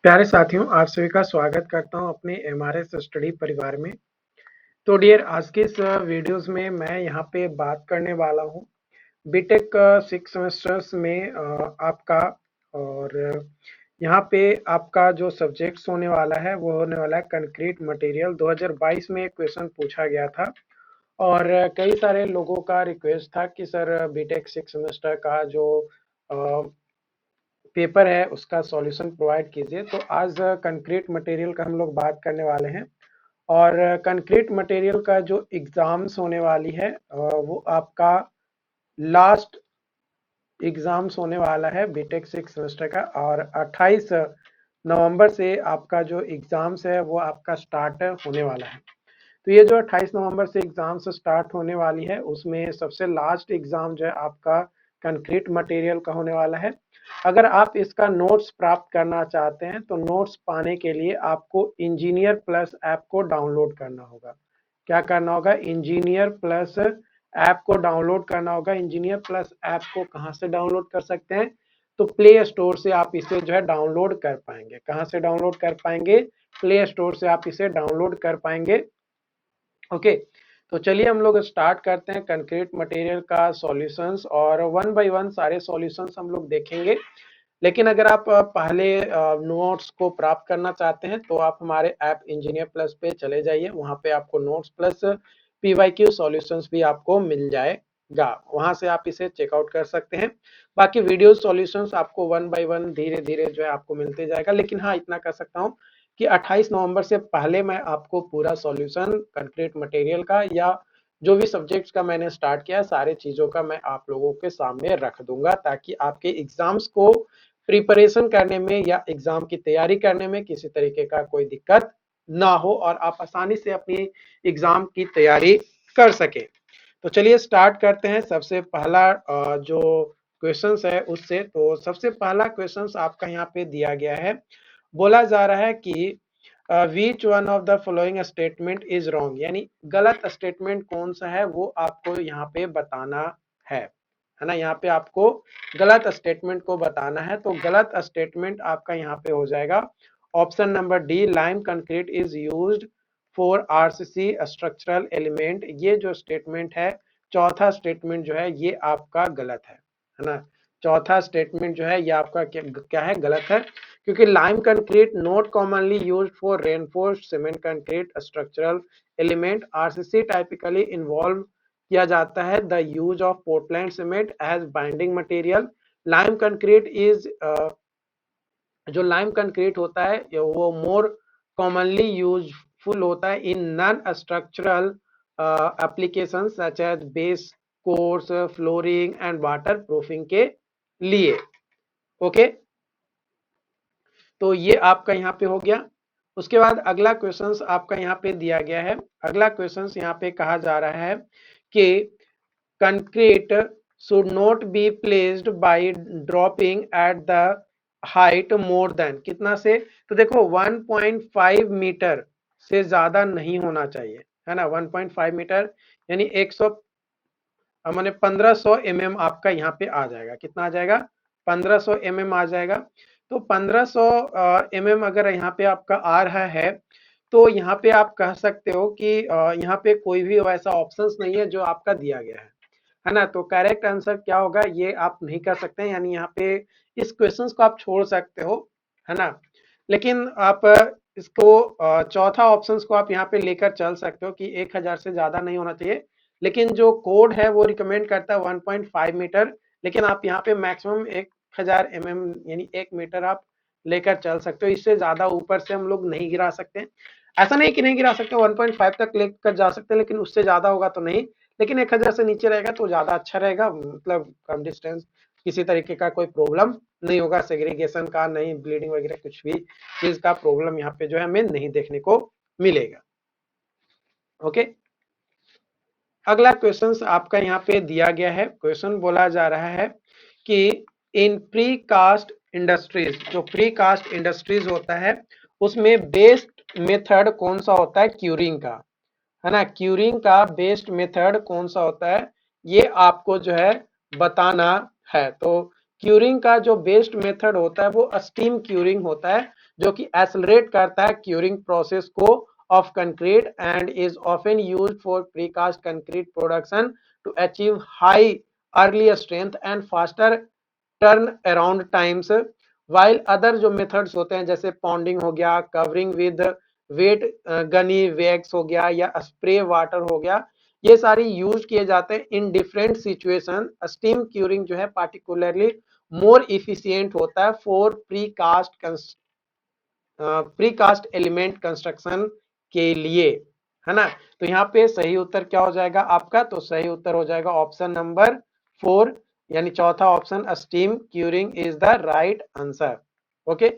प्यारे साथियों, आप सभी का स्वागत करता हूं अपने एमआरएस स्टडी परिवार में। तो डियर, आज के इस वीडियोस में मैं यहां पे बात करने वाला हूं बीटेक 6 सेमेस्टर्स में आपका। और यहां पे आपका जो सब्जेक्ट्स होने वाला है वो होने वाला है कंक्रीट मटेरियल। 2022 में एक क्वेश्चन पूछा गया था और कई सारे लोगों का रिक्वेस्ट था कि सर बीटेक 6 सेमेस्टर का जो पेपर है उसका सॉल्यूशन प्रोवाइड कीजिए। तो आज कंक्रीट मटेरियल का हम लोग बात करने वाले हैं और कंक्रीट मटेरियल का जो एग्जाम्स होने वाली है वो आपका लास्ट एग्जाम्स होने वाला है बीटेक 6 सेमेस्टर का। और 28 नवंबर से आपका जो एग्जाम्स है वो आपका स्टार्ट होने वाला है। तो ये जो 28 नवंबर से एग्जाम्स स्टार्ट होने वाली है उसमें सबसे लास्ट एग्जाम जो है आपका कंक्रीट मटेरियल का होने वाला है। अगर आप इसका नोट्स प्राप्त करना चाहते हैं तो नोट्स पाने के लिए आपको इंजीनियर प्लस ऐप को डाउनलोड करना होगा। क्या करना होगा? इंजीनियर प्लस ऐप को डाउनलोड करना होगा। इंजीनियर प्लस ऐप को कहाँ से डाउनलोड कर सकते हैं? तो प्ले स्टोर से आप इसे जो है डाउनलोड कर पाएंगे। कहाँ से डाउनलोड कर पाएंगे? प्ले स्टोर से आप इसे डाउनलोड कर पाएंगे। ओके, तो चलिए हम लोग स्टार्ट करते हैं कंक्रीट मटेरियल का सॉल्यूशंस और वन बाय वन सारे सॉल्यूशंस हम लोग देखेंगे। लेकिन अगर आप पहले नोट्स को प्राप्त करना चाहते हैं तो आप हमारे ऐप इंजीनियर प्लस पे चले जाइए। वहां पे आपको नोट्स प्लस पीवाईक्यू सॉल्यूशंस भी आपको मिल जाएगा। वहां से आप इसे चेकआउट कर सकते हैं। बाकी वीडियो सॉल्यूशंस आपको वन बाय वन धीरे धीरे जो है आपको मिलते जाएगा। लेकिन हाँ, इतना कर सकता हूँ कि 28 नवंबर से पहले मैं आपको पूरा सॉल्यूशन कंक्रीट मटेरियल का या जो भी सब्जेक्ट्स का मैंने स्टार्ट किया सारे चीजों का मैं आप लोगों के सामने रख दूंगा, ताकि आपके एग्जाम्स को प्रिपरेशन करने में या एग्जाम की तैयारी करने में किसी तरीके का कोई दिक्कत ना हो और आप आसानी से अपनी एग्जाम की तैयारी कर सके। तो चलिए स्टार्ट करते हैं। सबसे पहला जो क्वेश्चंस है उससे, तो सबसे पहला क्वेश्चंस आपका यहाँ पे दिया गया है। बोला जा रहा है कि विच one of the following statement is wrong, यानी गलत स्टेटमेंट कौन सा है वो आपको यहाँ पे बताना है ना। यहाँ पे आपको गलत स्टेटमेंट को बताना है। तो गलत स्टेटमेंट आपका यहाँ पे हो जाएगा option number D, lime concrete is used for RCC structural element. ये जो स्टेटमेंट है, चौथा स्टेटमेंट जो है ये आपका गलत है ना। चौथा स्टेटमेंट जो है ये आपका क्या है? गलत है, क्योंकि lime concrete not commonly used for reinforced cement concrete structural element. RCC typically involve किया जाता है the use of Portland cement as binding material. Lime concrete is जो लाइम कंक्रीट होता है वो मोर कॉमनली यूजफुल होता है in non structural application such as base course, flooring and water proofing के लिए। ओके, तो ये आपका यहाँ पे हो गया। उसके बाद अगला क्वेश्चन आपका यहाँ पे दिया गया है। अगला क्वेश्चन यहाँ पे कहा जा रहा है कि concrete should not be placed by dropping at the height more than कितना से? तो देखो 1.5 मीटर से ज्यादा नहीं होना चाहिए, है ना। 1.5 मीटर यानी 100 मैंने 1500 mm आपका यहाँ पे आ जाएगा। कितना आ जाएगा? 1500 mm आ जाएगा। तो 1500 mm अगर यहाँ पे आपका आ रहा है तो यहाँ पे आप कह सकते हो कि यहाँ पे कोई भी वैसा ऑप्शंस नहीं है जो आपका दिया गया है ना। तो करेक्ट आंसर क्या होगा ये आप नहीं कर सकते हैं, यानी यहाँ पे इस क्वेश्चंस को आप छोड़ सकते हो, है ना। लेकिन आप इसको चौथा ऑप्शंस को आप यहाँ पे लेकर चल सकते हो कि 1000 से ज्यादा नहीं होना चाहिए। लेकिन जो कोड है वो रिकमेंड करता है 1.5 मीटर, लेकिन आप यहाँ पे मैक्सिमम 1000 यानी 1 मीटर आप लेकर चल सकते हो। इससे ज्यादा ऊपर से हम लोग नहीं गिरा सकते। ऐसा नहीं कि नहीं गिरा सकते, 1.5 तक लेकर जा सकते हैं, लेकिन उससे ज्यादा होगा तो नहीं। लेकिन 1000 से नीचे रहेगा तो ज्यादा अच्छा रहेगा, मतलब कम डिस्टेंस, किसी तरीके का कोई प्रॉब्लम नहीं होगा, सेग्रीगेशन का नहीं, ब्लीडिंग वगैरह कुछ भी चीज का प्रॉब्लम यहाँ पे जो है हमें नहीं देखने को मिलेगा। ओके, अगला क्वेश्चन आपका यहाँ पे दिया गया है। क्वेश्चन बोला जा रहा है कि इन प्री कास्ट इंडस्ट्रीज, जो प्री कास्ट इंडस्ट्रीज होता है उसमें बेस्ट मेथड कौन सा होता है? क्यूरिंग का, है ना। क्यूरिंग का बेस्ट मेथड कौन सा होता है ये आपको जो है बताना है। तो क्यूरिंग का जो बेस्ट मेथड होता है वो स्टीम क्यूरिंग होता है, जो कि एक्सेलरेट करता है क्यूरिंग प्रोसेस को of concrete and is often used for precast concrete production to achieve high early strength and faster turn around times. While other जो मेथड्स होते हैं जैसे पॉन्डिंग हो गया, covering with wet gunny bags हो गया, या स्प्रे वाटर हो गया, ये सारी यूज किए जाते हैं in different situation. Steam curing जो है पार्टिकुलरली मोर इफिशिएंट होता है for precast element construction के लिए, है ना। तो यहाँ पे सही उत्तर क्या हो जाएगा आपका? तो सही उत्तर हो जाएगा ऑप्शन नंबर 4, यानी चौथा option, steam curing is the right answer. Okay,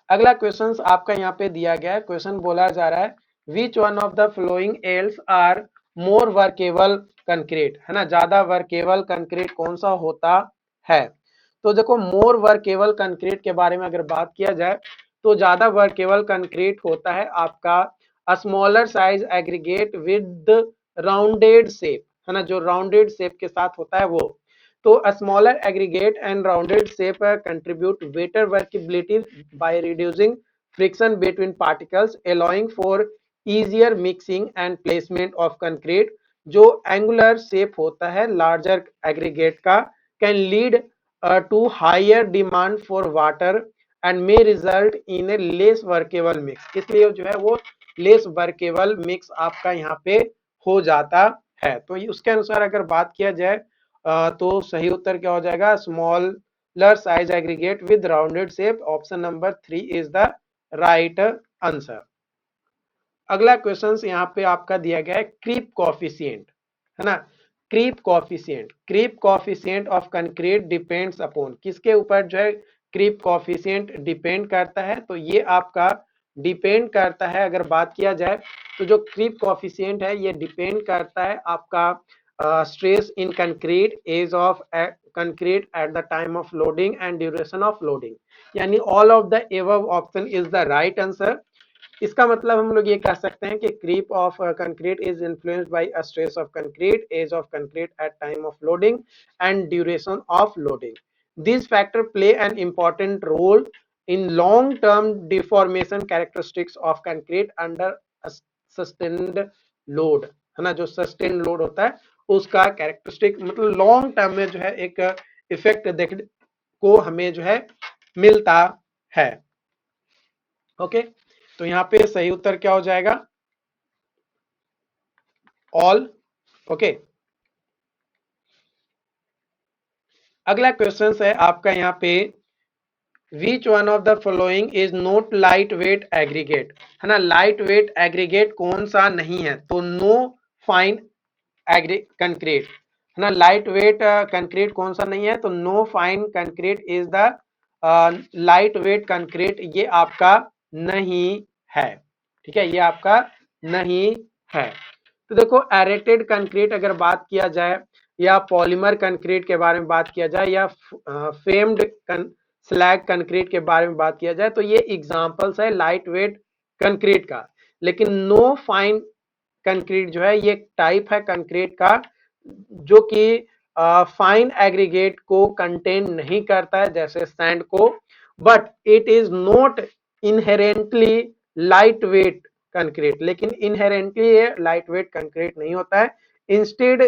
अगला क्वेश्चन आपका यहाँ पे दिया गया है। क्वेश्चन बोला जा रहा है which one of the following else are more workable concrete, है ना, ज्यादा वर्केबल कंक्रीट कौन सा होता है? तो देखो, मोर वर्केबल कंक्रीट के बारे में अगर बात किया जाए तो ज्यादा वर्केबल कंक्रीट होता है आपका smaller size aggregate with rounded shape, है ना, जो राउंडेड शेप के साथ होता है वो। तो a smaller aggregate and rounded shape contribute better workability by reducing friction between particles, allowing for easier mixing and placement of concrete. जो angular shape होता है larger aggregate का can lead to higher demand for water and may result in a less workable mix, इसलिए जो है वो less workable mix आपका यहाँ पे हो जाता है। तो उसके अनुसार अगर बात किया जाए तो सही उत्तर क्या हो जाएगा? Smaller size aggregate with rounded shape, option number 3 is the right answer. अगला क्वेश्चन यहाँ पे आपका दिया गया है क्रीप कॉफिशिएंट, है ना। Creep coefficient of concrete depends upon, किसके ऊपर जो है क्रीप कॉफिशिएंट डिपेंड करता है? तो ये आपका डिपेंड करता है, अगर बात किया जाए तो जो क्रीप कॉफिशिएंट है ये डिपेंड करता है आपका stress in concrete, age of concrete at the time of loading and duration of loading, यानी all of the above option is the right answer। इसका मतलब हम लोग ये कह सकते हैं कि creep of concrete is influenced by a stress of concrete, age of concrete at time of loading and duration of loading. These factors play an important role in long term deformation characteristics of concrete under a sustained load, है ना। जो sustain load होता है उसका characteristic मतलब long term में जो है एक इफेक्ट देखने को हमें जो है मिलता है। ओके, तो यहाँ पे सही उत्तर क्या हो जाएगा? ऑल। ओके, अगला क्वेश्चन है आपका यहाँ पे विच one of the following is not light weight aggregate, है ना। लाइट वेट एग्रीगेट कौन सा नहीं है? तो नो फाइन कंक्रीट, है ना। लाइट वेट कंक्रीट कौन सा नहीं है? तो no fine concrete is the light weight concrete, ये आपका नहीं है, ठीक है, ये आपका नहीं है। तो देखो, एरेटेड कंक्रीट अगर बात किया जाए या पॉलीमर कंक्रीट के बारे में बात किया जाए या फेम्ड स्लैग कंक्रीट के बारे में बात किया जाए तो ये एग्जांपल्स है लाइट वेट कंक्रीट का। लेकिन नो फाइन कंक्रीट जो है ये टाइप है कंक्रीट का जो कि फाइन एग्रीगेट को कंटेन नहीं करता है जैसे सैंड को, but it is not inherently light weight concrete, लेकिन इनहेरेंटली ये लाइट वेट कंक्रीट नहीं होता है। इंस्टेड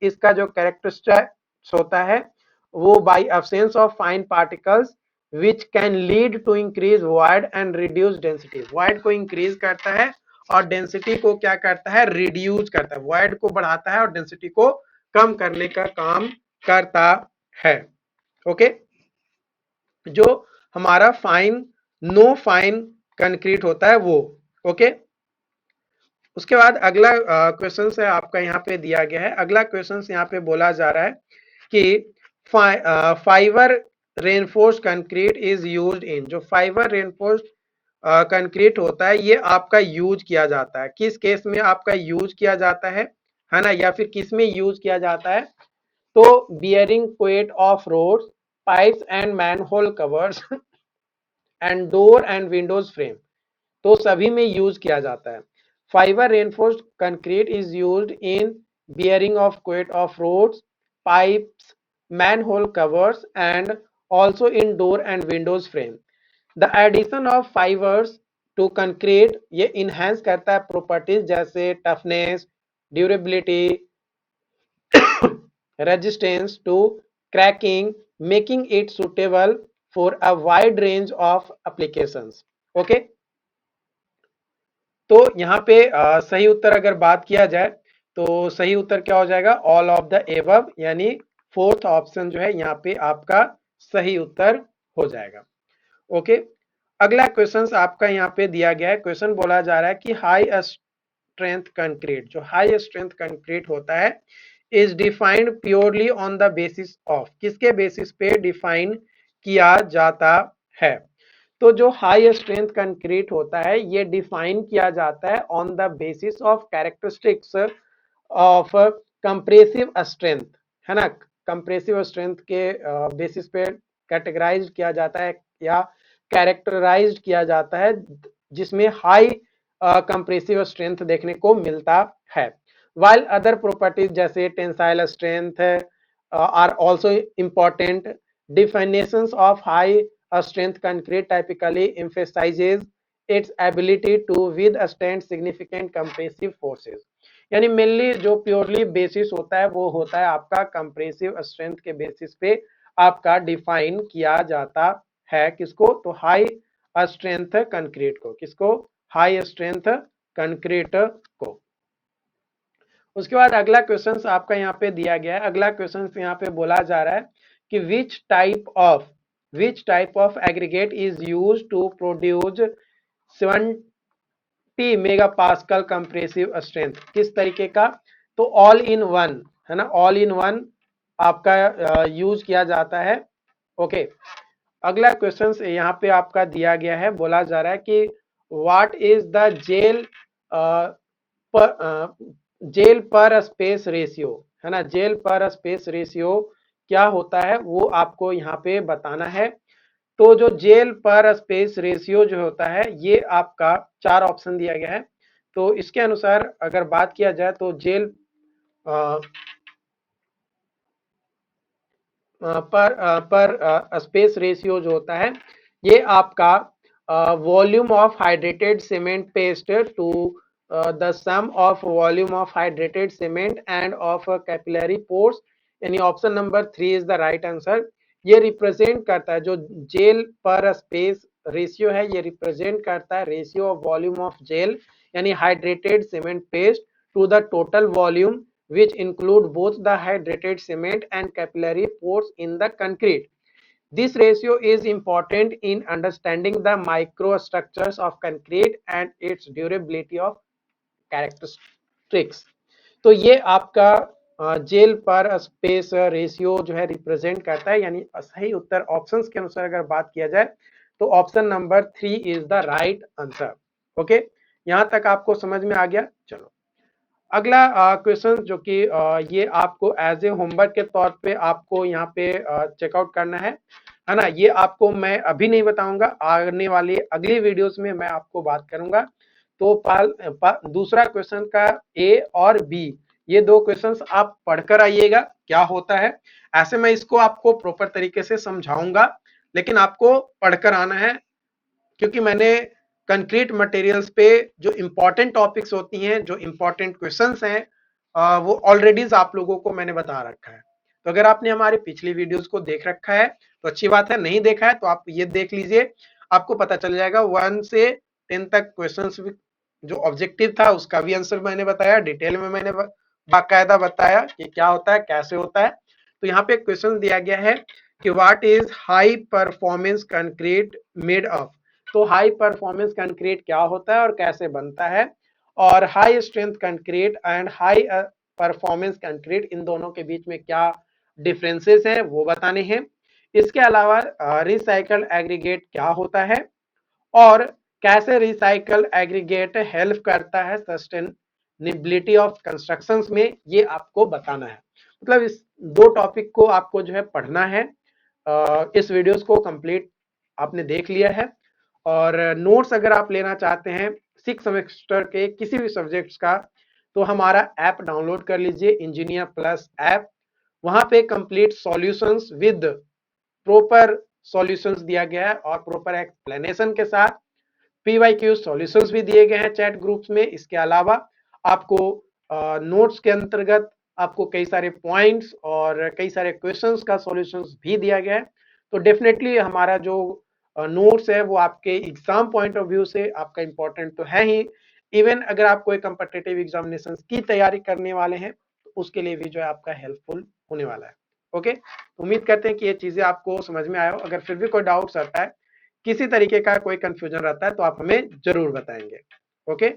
इसका जो कैरेक्टरिस्टिक्स होता है वो by absence of fine particles which can lead to increase void and reduce density, void को इंक्रीज करता है और डेंसिटी को क्या करता है? रिड्यूस करता है, वॉइड को बढ़ाता है और डेंसिटी को कम करने का काम करता है। ओके, जो हमारा फाइन नो फाइन कंक्रीट होता है वो। ओके, उसके बाद अगला क्वेश्चन है आपका यहाँ पे दिया गया है। अगला क्वेश्चन यहाँ पे बोला जा रहा है कि fibre reinforce concrete is used इन, जो फाइबर रेनफोर्स कंक्रीट होता है ये आपका यूज किया जाता है, किस केस में आपका यूज किया जाता है ना, या फिर किस में यूज किया जाता है? तो bearing coat of roads, pipes and manhole covers and door and windows frame, तो सभी में यूज किया जाता है। Fibre reinforced concrete is used in bearing of coat of roads, pipes, manhole covers and also in door and windows frame. The addition of fibers to concrete ये enhance करता है properties जैसे toughness, durability, resistance to cracking, making it suitable for a wide range of applications. Okay. तो यहाँ पे सही उत्तर अगर बात किया जाए तो सही उत्तर क्या हो जाएगा, ऑल ऑफ द एबव, यानी फोर्थ ऑप्शन जो है यहाँ पे आपका सही उत्तर हो जाएगा। ओके, अगला क्वेश्चन आपका यहाँ पे दिया गया है। क्वेश्चन बोला जा रहा है कि हाई स्ट्रेंथ कंक्रीट, जो हाई स्ट्रेंथ कंक्रीट होता है, is defined purely on the basis of, किसके बेसिस पे डिफाइन किया जाता है। तो जो हाई स्ट्रेंथ कंक्रीट होता है ये डिफाइन किया जाता है on the basis of characteristics of compressive strength, है ना। कंप्रेसिव स्ट्रेंथ के बेसिस पे कैटेगराइज किया जाता है या कैरेक्टराइज किया जाता है जिसमें हाई कंप्रेसिव स्ट्रेंथ देखने को मिलता है। while other properties जैसे tensile strength are also important. Definitions of high strength concrete typically emphasizes its ability to withstand significant compressive forces. यानी मेनली जो प्योरली बेसिस होता है वो होता है आपका कंप्रेसिव स्ट्रेंथ के बेसिस पे आपका डिफाइन किया जाता है किसको, तो हाई स्ट्रेंथ कंक्रीट को, किसको, हाई स्ट्रेंथ कंक्रीट को। उसके बाद अगला क्वेश्चन आपका यहाँ पे दिया गया है। अगला क्वेश्चन यहाँ पे बोला जा रहा है कि which type of aggregate is use to produce 70 mega pascal compressive strength, किस तरीके का, तो ऑल इन वन, है ना, ऑल इन वन आपका यूज किया जाता है। ओके, अगला क्वेश्चन यहाँ पे आपका दिया गया है, बोला जा रहा है कि व्हाट इज द जेल पर स्पेस रेशियो, है ना, जेल पर स्पेस रेशियो क्या होता है वो आपको यहाँ पे बताना है। तो जो जेल पर स्पेस रेशियो जो होता है ये आपका 4 ऑप्शन दिया गया है। तो इसके अनुसार अगर बात किया जाए तो जेल पर स्पेस रेशियो जो होता है ये आपका volume of hydrated cement paste to the sum of volume of hydrated cement and of capillary pores, यानी option number 3 is the right answer. ये रिप्रेजेंट करता है, जो जेल पर स्पेस रेशियो है ये रिप्रेजेंट करता है ratio of volume of gel यानी hydrated cement paste to the total volume which include both the hydrated cement and capillary pores in the concrete. This ratio is important in understanding the microstructures of concrete and its durability of characteristics. तो ये आपका jail पर space ratio जो है represent करता है, यानी सही उत्तर ऑप्शंस के अनुसार अगर बात किया जाए तो option number 3 is the right answer. Okay, यहां तक आपको समझ में आ गया। चलो अगला क्वेश्चन जो कि ये आपको एज ए होमवर्क के तौर पे आपको यहाँ पे चेकआउट करना है ना। ये आपको मैं अभी नहीं बताऊंगा, आने वाली अगली वीडियोस में मैं आपको बात करूंगा। तो दूसरा क्वेश्चन का ए और बी ये 2 क्वेश्चंस आप पढ़कर आइएगा क्या होता है। ऐसे मैं इसको आपको प्रॉपर तरीके से समझाऊंगा लेकिन आपको पढ़कर आना है, क्योंकि मैंने कंक्रीट मटेरियल्स पे जो इंपॉर्टेंट टॉपिक्स होती हैं, जो इंपॉर्टेंट क्वेश्चंस हैं, वो ऑलरेडी आप लोगों को मैंने बता रखा है। तो अगर आपने हमारे पिछली वीडियोस को देख रखा है तो अच्छी बात है, नहीं देखा है तो आप ये देख लीजिए, आपको पता चल जाएगा 1 से 10 तक क्वेश्चंस जो ऑब्जेक्टिव था उसका भी आंसर मैंने बताया, डिटेल में मैंने बाकायदा बताया कि क्या होता है कैसे होता है। तो यहाँ पे क्वेश्चन दिया गया है कि what is high performance concrete made of. तो हाई परफॉर्मेंस कंक्रीट क्या होता है और कैसे बनता है, और high strength concrete and high performance concrete इन दोनों के बीच में क्या डिफरेंसेस हैं वो बताने हैं। इसके अलावा रिसाइकल एग्रीगेट क्या होता है और कैसे रिसाइकल एग्रीगेट हेल्प करता है सस्टेनेबिलिटी ऑफ कंस्ट्रक्शंस में, ये आपको बताना है। मतलब इस 2 टॉपिक को आपको जो है पढ़ना है। इस वीडियोस को कंप्लीट आपने देख लिया है और नोट्स अगर आप लेना चाहते हैं 6 सेमेस्टर के किसी भी सब्जेक्ट्स का तो हमारा ऐप डाउनलोड कर लीजिए, इंजीनियर प्लस ऐप। वहां पे complete solutions with proper solutions दिया गया है और प्रॉपर एक्सप्लेनेशन के साथ पीवाईक्यू सॉल्यूशंस भी दिए गए हैं चैट ग्रुप्स में। इसके अलावा आपको नोट्स के अंतर्गत आपको कई सारे पॉइंट्स और कई सारे क्वेश्चंस का सॉल्यूशंस भी दिया गया है। तो डेफिनेटली हमारा जो नोट्स है वो आपके एग्जाम पॉइंट ऑफ व्यू से आपका इंपॉर्टेंट तो है ही, इवन अगर आप कोई कम्पिटिटिव एग्जामिनेशन की तैयारी करने वाले हैं तो उसके लिए भी जो है आपका हेल्पफुल होने वाला है। ओके, उम्मीद करते हैं कि ये चीजें आपको समझ में आए हो। अगर फिर भी कोई डाउट्स आता है, किसी तरीके का कोई कंफ्यूजन रहता है तो आप हमें जरूर बताएंगे। ओके।